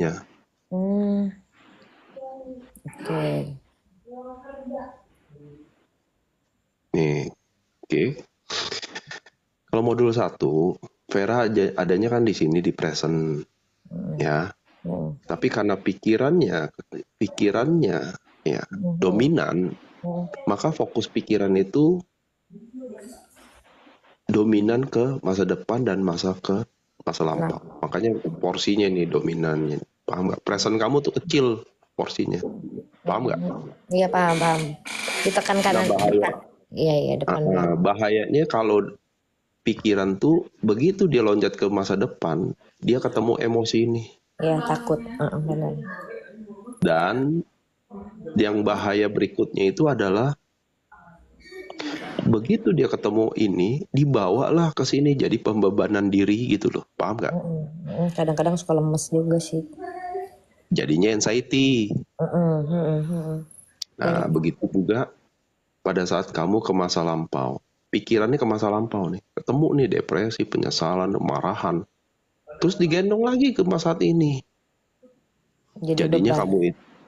Ya, Hmm, oke. nih, oke. Kalau modul 1, Vera adanya kan di sini di present Hmm, ya. hmm, Tapi karena pikirannya ya hmm, dominan, hmm. maka fokus pikiran itu dominan ke masa depan dan masa Nah, lampau. Makanya porsinya nih dominannya. Paham nggak? Present kamu tuh kecil porsinya. Paham nggak? iya paham, paham. Ditekan Nah kanan, bahaya, depan. Iya, iya, depan banget. bahayanya kalau pikiran tuh begitu dia loncat ke masa depan, dia ketemu emosi ini. Iya, takut. Benar. Dan yang bahaya berikutnya itu adalah begitu dia ketemu ini, dibawalah ke sini jadi pembebanan diri gitu loh. Paham nggak? Kadang-kadang suka lemes juga sih. Jadinya anxiety. Mm, mm, mm. Nah, Banyak. begitu juga pada saat kamu ke masa lampau. Pikirannya ke masa lampau nih. Ketemu nih depresi, penyesalan, kemarahan. Terus digendong lagi ke masa saat ini. Jadi Jadinya beban. kamu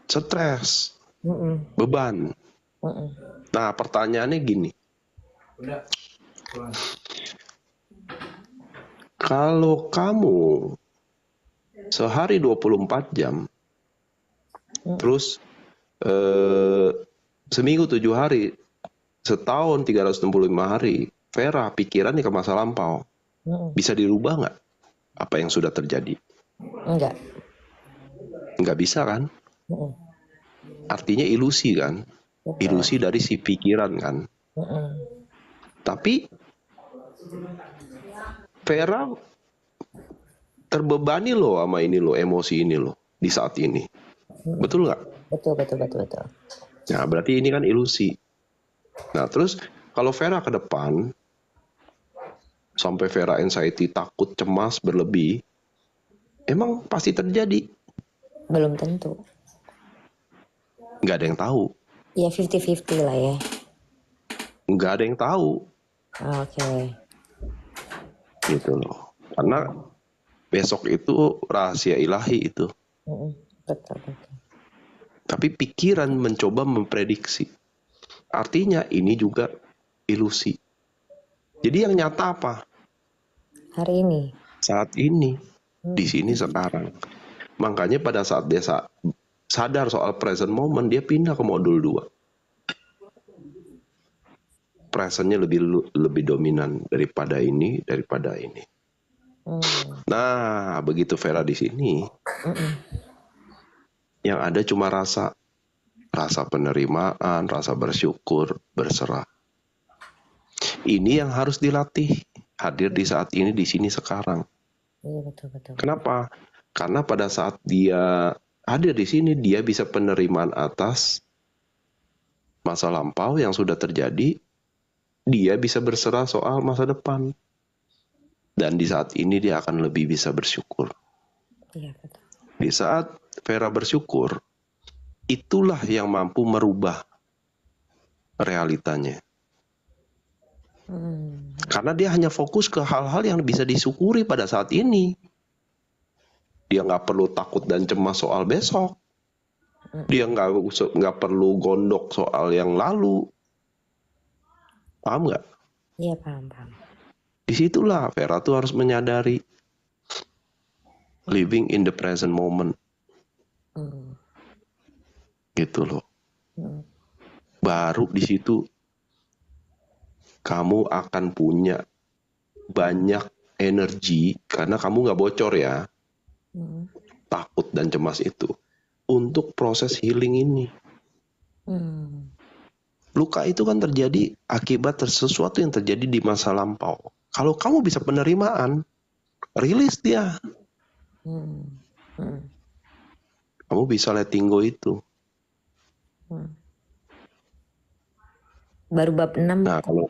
stres, Mm, beban. mm. Nah, pertanyaannya gini. Kalau kamu sehari 24 jam, terus eh, seminggu 7 hari, setahun 365 hari, Vera pikirannya ke masa lampau. Bisa dirubah nggak apa yang sudah terjadi? Enggak. Nggak bisa kan? Mm, Artinya ilusi kan? betul. Ilusi dari si pikiran kan? Mm, Tapi Vera terbebani loh sama ini loh, emosi ini loh di saat ini. Betul nggak? betul, betul, betul, betul. Nah, berarti ini kan ilusi. Nah, terus kalau Vera ke depan, sampai Vera anxiety, takut, cemas, berlebih, emang pasti terjadi. Belum tentu. Nggak ada yang tahu. Ya 50-50 lah ya. Nggak ada yang tahu. Oke. Gitu loh. Karena besok itu rahasia ilahi itu. Mm, betul, betul. Tapi pikiran mencoba memprediksi. Artinya ini juga ilusi. Jadi yang nyata apa? Hari ini. Saat ini, di Mm, sini sekarang. Makanya pada saat dia sadar soal present moment, dia pindah ke modul 2. Presentnya lebih dominan daripada ini. mm, Nah, begitu Vera di sini, yang ada cuma rasa penerimaan, rasa bersyukur, berserah. Ini yang harus dilatih, hadir di saat ini, di sini sekarang. iya, betul, betul, betul. Kenapa? Karena pada saat dia hadir di sini, dia bisa penerimaan atas masa lampau yang sudah terjadi, dia bisa berserah soal masa depan. Dan di saat ini dia akan lebih bisa bersyukur. Iya, betul. Di saat Vera bersyukur, itulah yang mampu merubah realitanya. Mm, Karena dia hanya fokus ke hal-hal yang bisa disyukuri pada saat ini. Dia nggak perlu takut dan cemas soal besok. Dia nggak perlu gondok soal yang lalu. Paham nggak? iya, paham, paham. Disitulah Vera tuh harus menyadari living in the present moment. Mm, Gitu loh. mm, Baru di situ kamu akan punya banyak energi karena kamu nggak bocor ya, mm, takut dan cemas itu untuk proses healing ini. mm. Luka itu kan terjadi akibat sesuatu yang terjadi di masa lampau. Kalau kamu bisa penerimaan, rilis dia. Hmm, hmm, Kamu bisa letting go itu. hmm. Baru bab 6 Nah, kalau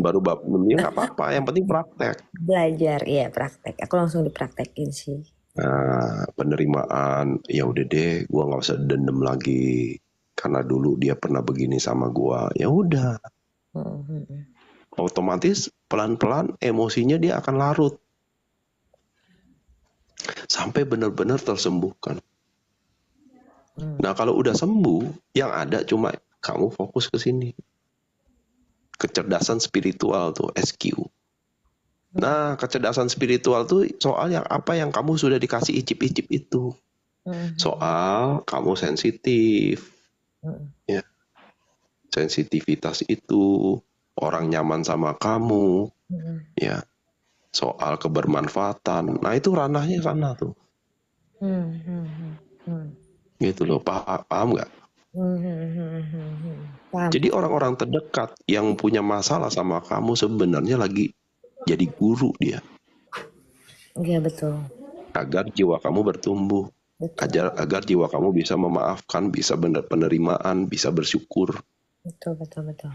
baru bab 6 ya nggak apa-apa, yang penting praktek. belajar, iya praktek. Aku langsung dipraktekin sih. Nah, penerimaan, ya udah deh, gua nggak usah dendam lagi karena dulu dia pernah begini sama gua. Ya udah, Hmm, hmm, hmm. otomatis pelan-pelan emosinya dia akan larut. sampai benar-benar tersembuhkan. Hmm. Nah, kalau udah sembuh, yang ada cuma kamu fokus ke sini. Kecerdasan spiritual tuh, SQ. Nah, kecerdasan spiritual tuh soal yang apa yang kamu sudah dikasih icip-icip itu. Hmm. Soal kamu sensitif, Hmm. ya. Sensitivitas itu, orang nyaman sama kamu, Hmm. ya. Soal kebermanfaatan. Nah, itu ranahnya sana tuh. Hmm. Hmm. Hmm. Gitu loh, paham nggak? Hmm. Paham, Jadi paham. orang-orang terdekat yang punya masalah sama kamu sebenarnya lagi jadi guru dia. Iya betul, Agar jiwa kamu bertumbuh. betul, Agar jiwa kamu bisa memaafkan, bisa benar penerimaan, bisa bersyukur. betul, betul, betul.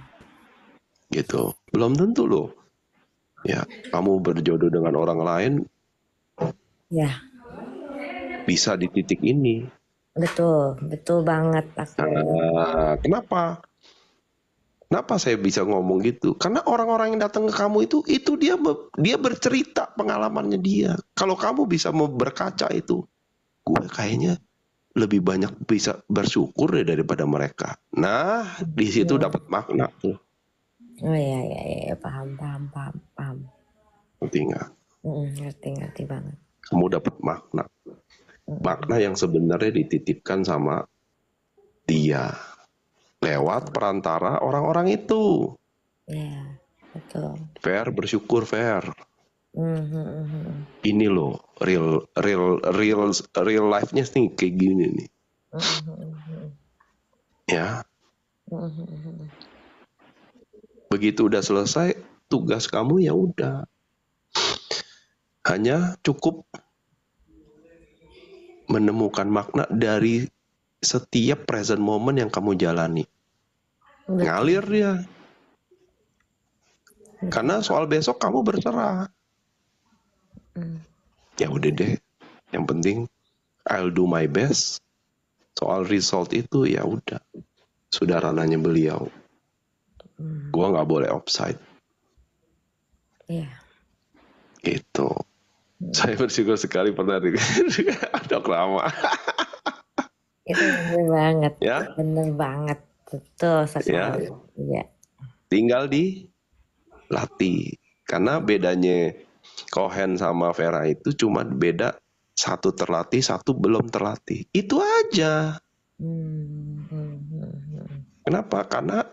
Gitu. Belum tentu loh. Ya, kamu berjodoh dengan orang lain Ya, bisa di titik ini. betul, betul banget aku. Nah, kenapa? Kenapa saya bisa ngomong gitu? Karena orang-orang yang datang ke kamu itu dia bercerita pengalamannya dia. Kalau kamu bisa berkaca itu, gue kayaknya lebih banyak bisa bersyukur deh daripada mereka. Nah, di situ Iya. dapat makna tuh. Oh iya, iya, iya, paham, paham, paham, paham. Ngerti nggak? Ngerti, ngerti banget. Kamu dapat makna. Makna yang sebenarnya dititipkan sama dia lewat perantara orang-orang itu. Iya, betul. Fair, bersyukur fair. Mhm. Ini loh real life-nya nih kayak gini nih. Mhm. Ya, Mhm. begitu udah selesai tugas kamu ya udah. Hanya cukup menemukan makna dari setiap present moment yang kamu jalani. Betul. Ngalir dia. Betul. Karena soal besok kamu berserah. Ya udah deh. Yang penting I'll do my best. Soal result itu ya udah. Sudah ranahnya beliau. Gua nggak boleh offside. Iya. Gitu. Saya bersyukur sekali pernah dok lama. Itu bener banget, Ya, bener banget, betul ya. sekali. Iya. Tinggal dilatih. Karena bedanya Cohen sama Vera itu cuma beda satu terlatih, satu belum terlatih. Itu aja. Kenapa? Karena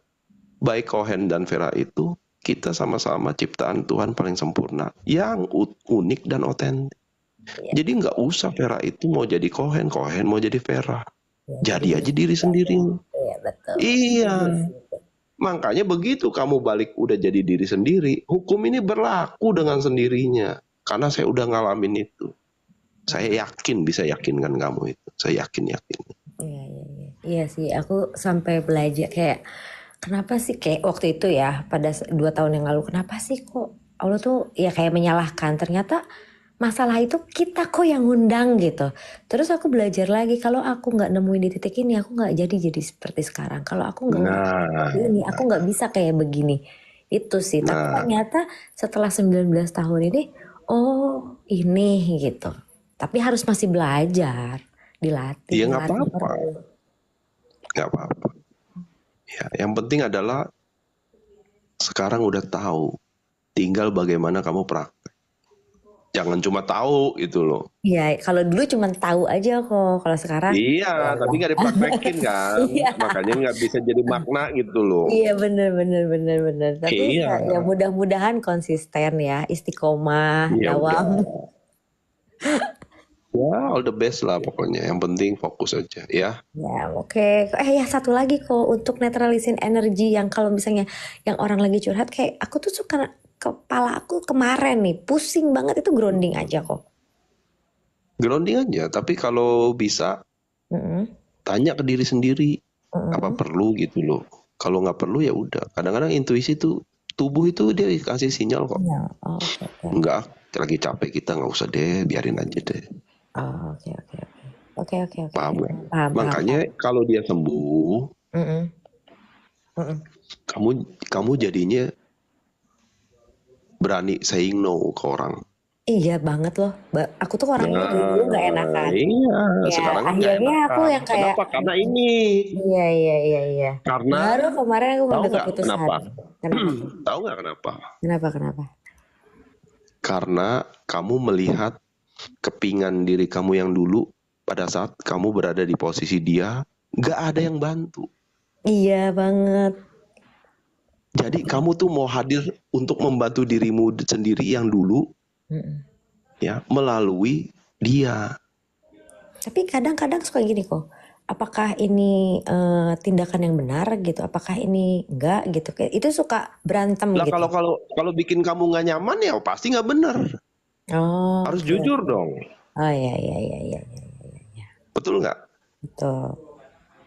baik Cohen dan Vera itu kita sama-sama ciptaan Tuhan paling sempurna, yang unik dan otentik. Iya, Jadi nggak usah Vera itu mau jadi Cohen, Cohen mau jadi Vera. iya, jadi Jadi aja diri sendiri. iya betul. Iya. Iya. Makanya begitu kamu balik udah jadi diri sendiri, hukum ini berlaku dengan sendirinya. Karena saya udah ngalamin itu. Saya yakin bisa yakinkan kamu itu. Saya yakin. Iya, iya, iya. Iya sih, aku sampai belajar kayak kenapa sih kayak waktu itu ya pada 2 tahun yang lalu kenapa sih kok Allah tuh ya kayak menyalahkan ternyata masalah itu kita kok yang ngundang gitu. Terus aku belajar lagi kalau aku nggak nemuin di titik ini aku nggak jadi seperti sekarang. Kalau aku nggak seperti Nah, ini aku nggak bisa kayak begini. Itu sih. Tapi nah, ternyata setelah 19 tahun ini oh ini gitu. Tapi harus masih belajar, dilatih, ya nggak dilatih apa-apa, terus. nggak apa-apa. Ya, yang penting adalah sekarang udah tahu, tinggal bagaimana kamu praktek. Jangan cuma tahu itu loh. Iya, kalau dulu cuma tahu aja kok. Kalau sekarang, Iya, ya tapi udah. nggak dipraktekin kan, Iya, makanya nggak bisa jadi makna gitu loh. iya bener, bener, bener, bener. Tapi Iya, ya mudah-mudahan konsisten ya, istiqomah, ya dawam. udah. Ya, all the best lah pokoknya. Yang penting fokus aja ya. Ya, oke. Ya satu lagi kok untuk netralisin energi yang kalau misalnya yang orang lagi curhat kayak aku tuh suka kepala aku kemarin nih pusing banget itu grounding aja kok. Grounding aja, tapi kalau bisa Mm-mm. tanya ke diri sendiri apa Mm-mm. perlu gitu loh. Kalau nggak perlu ya udah. Kadang-kadang intuisi tuh tubuh itu dia kasih sinyal kok. Ya, oh, oke, oke. Enggak, lagi capek kita nggak usah deh, biarin aja deh. Oh, oke, oke, oke. Oke, oke, oke. Paham nggak? Paham, paham, Makanya paham. kalau dia sembuh, Mm-mm. Mm-mm. kamu jadinya berani saying no ke orang. Iya banget loh. Aku tuh orangnya dulu nggak Nah, enakan. iya, Ya sekarang kan nggak akhirnya aku enakan. yang kayak, Kenapa? Karena ini. iya iya iya iya. Karena Baru kemarin aku tahu ngambil nggak keputusan. kenapa? Kenapa tuh? Tahu nggak kenapa? Kenapa kenapa? Karena kamu melihat kepingan diri kamu yang dulu pada saat kamu berada di posisi dia, nggak ada yang bantu. Iya banget. Jadi kamu tuh mau hadir untuk membantu dirimu sendiri yang dulu, Mm-mm. ya, melalui dia. Tapi kadang-kadang suka gini kok. Apakah ini tindakan yang benar gitu? Apakah ini enggak gitu? Kayak itu suka berantem Lah gitu. kalau bikin kamu nggak nyaman ya pasti nggak benar. Oh, Harus oke. jujur dong. Oh iya iya iya iya iya iya. Betul nggak? Betul.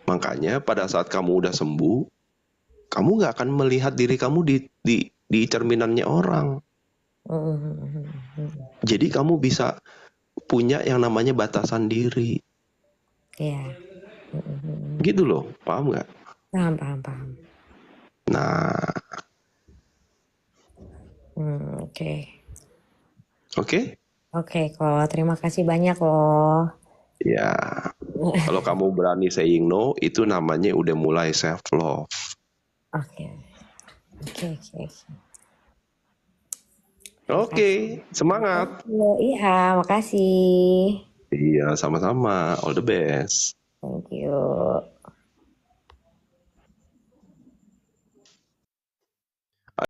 Makanya pada saat kamu udah sembuh, kamu nggak akan melihat diri kamu di cerminannya orang. Mm-mm. Jadi kamu bisa punya yang namanya batasan diri. Iya. Mm-mm. Gitu loh, paham nggak? Paham paham paham. Nah, Oke. oke? Oke kok. Terima kasih banyak loh. Ya, kalau kamu berani saying no, itu namanya udah mulai self love. Oke. Oke oke oke. Oke, Makasih. semangat. Iya, makasih. Iya, sama-sama. All the best. Thank you.